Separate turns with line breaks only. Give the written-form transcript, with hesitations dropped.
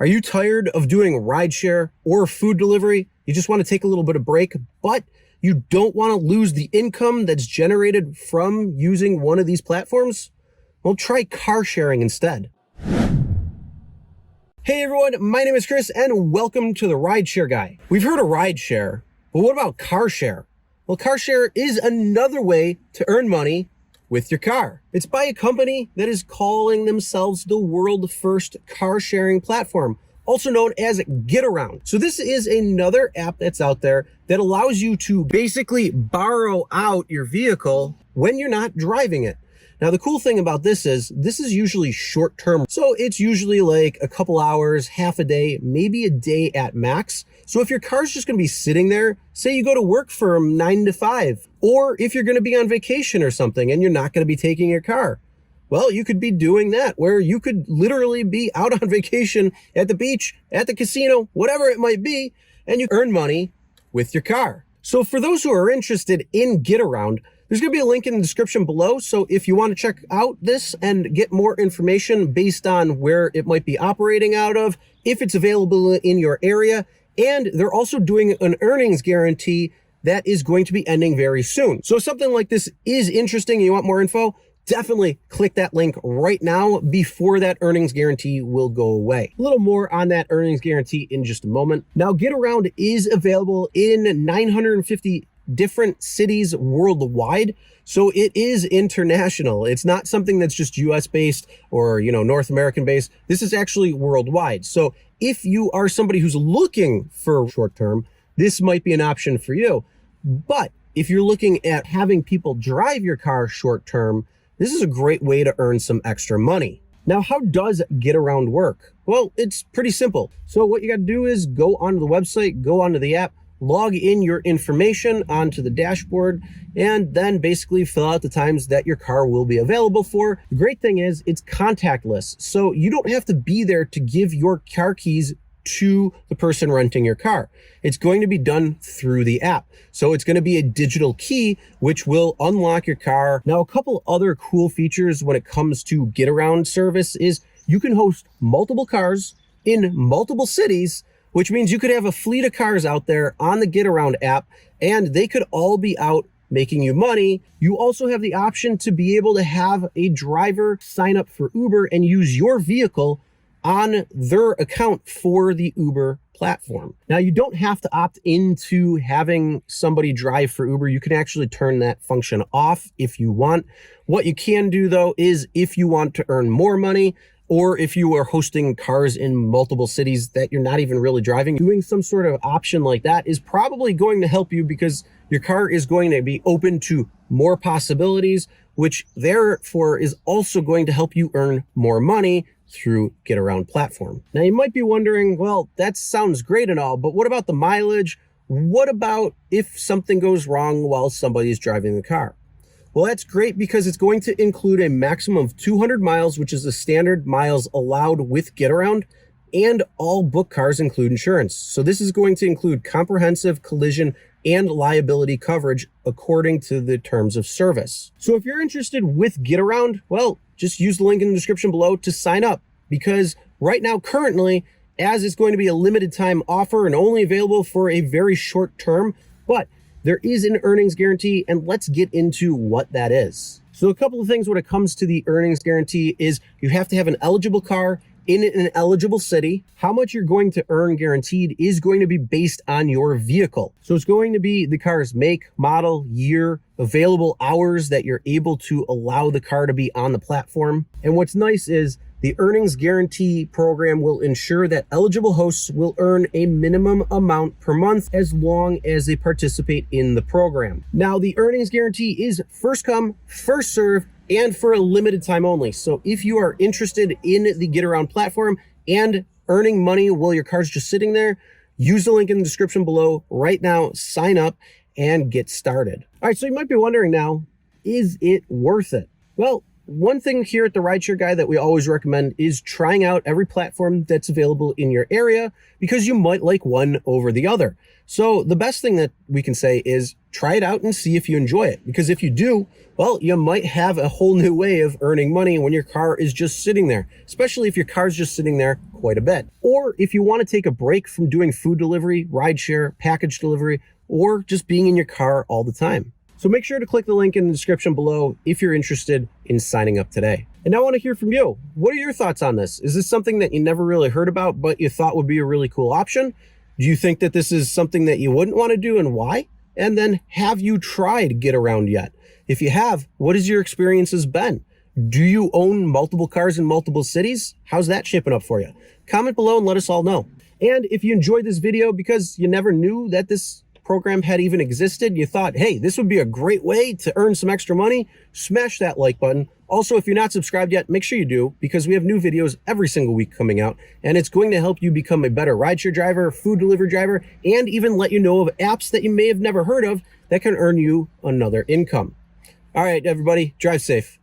Are you tired of doing rideshare or food delivery? You just want to take a little bit of break, but you don't want to lose the income that's generated from using one of these platforms? Well, try car sharing instead. Hey everyone, my name is Chris and welcome to the RideShare Guy. We've heard of rideshare, but what about car share? Well, car share is another way to earn money with your car. It's by a company that is calling themselves the world's first car sharing platform, also known as Getaround. So this is another app that's out there that allows you to basically borrow out your vehicle when you're not driving it. Now, the cool thing about this is usually short term. So it's usually like a couple hours, half a day, maybe a day at max. So if your car's just gonna be sitting there, say you go to work from 9 to 5, or if you're gonna be on vacation or something and you're not gonna be taking your car, well, you could be doing that where you could literally be out on vacation at the beach, at the casino, whatever it might be, and you earn money with your car. So for those who are interested in Getaround, there's going to be a link in the description below. So if you want to check out this and get more information based on where it might be operating out of, if it's available in your area, and they're also doing an earnings guarantee that is going to be ending very soon. So if something like this is interesting and you want more info, definitely click that link right now before that earnings guarantee will go away. A little more on that earnings guarantee in just a moment. Now, Getaround is available in 950 different cities worldwide. So it is international. It's not something that's just US based or, North American based. This is actually worldwide. So if you are somebody who's looking for short term, this might be an option for you. But if you're looking at having people drive your car short term, this is a great way to earn some extra money. Now, how does Getaround work? Well, it's pretty simple. So what you got to do is go onto the website, go onto the app, log in your information onto the dashboard, and then basically fill out the times that your car will be available for. The great thing is it's contactless. So you don't have to be there to give your car keys to the person renting your car. It's going to be done through the app. So it's going to be a digital key, which will unlock your car. Now, a couple other cool features when it comes to Getaround service is you can host multiple cars in multiple cities, which means you could have a fleet of cars out there on the Getaround app and they could all be out making you money. You also have the option to be able to have a driver sign up for Uber and use your vehicle on their account for the Uber platform. Now, you don't have to opt into having somebody drive for Uber. You can actually turn that function off if you want. What you can do though is if you want to earn more money, or if you are hosting cars in multiple cities that you're not even really driving, doing some sort of option like that is probably going to help you because your car is going to be open to more possibilities, which therefore is also going to help you earn more money through Getaround platform. Now, you might be wondering, well, that sounds great and all, but what about the mileage? What about if something goes wrong while somebody is driving the car? Well, that's great because it's going to include a maximum of 200 miles, which is the standard miles allowed with Getaround, and all book cars include insurance. So this is going to include comprehensive collision and liability coverage according to the terms of service. So if you're interested with Getaround, well, just use the link in the description below to sign up, because right now, currently, as it's going to be a limited time offer and only available for a very short term, but there is an earnings guarantee, and let's get into what that is. So a couple of things when it comes to the earnings guarantee is you have to have an eligible car in an eligible city. How much you're going to earn guaranteed is going to be based on your vehicle. So it's going to be the car's make, model, year, available hours that you're able to allow the car to be on the platform. And what's nice is the earnings guarantee program will ensure that eligible hosts will earn a minimum amount per month as long as they participate in the program. Now, the earnings guarantee is first come, first serve, and for a limited time only. So if you are interested in the Getaround platform and earning money while your car's just sitting there, use the link in the description below right now, sign up and get started. All right, so you might be wondering now, is it worth it? Well, one thing here at the RideShare Guy that we always recommend is trying out every platform that's available in your area, because you might like one over the other. So the best thing that we can say is try it out and see if you enjoy it. Because if you do, well, you might have a whole new way of earning money when your car is just sitting there, especially if your car's just sitting there quite a bit. Or if you want to take a break from doing food delivery, rideshare, package delivery, or just being in your car all the time. So make sure to click the link in the description below if you're interested in signing up today. And I want to hear from you. What are your thoughts on this? Is this something that you never really heard about, but you thought would be a really cool option? Do you think that this is something that you wouldn't want to do, and why? And then, have you tried Getaround yet? If you have, what has your experiences been? Do you own multiple cars in multiple cities? How's that shaping up for you? Comment below and let us all know. And if you enjoyed this video because you never knew that this program had even existed, you thought, hey, this would be a great way to earn some extra money, smash that like button. Also, if you're not subscribed yet, make sure you do, because we have new videos every single week coming out, and it's going to help you become a better rideshare driver, food delivery driver, and even let you know of apps that you may have never heard of that can earn you another income. All right, everybody, drive safe.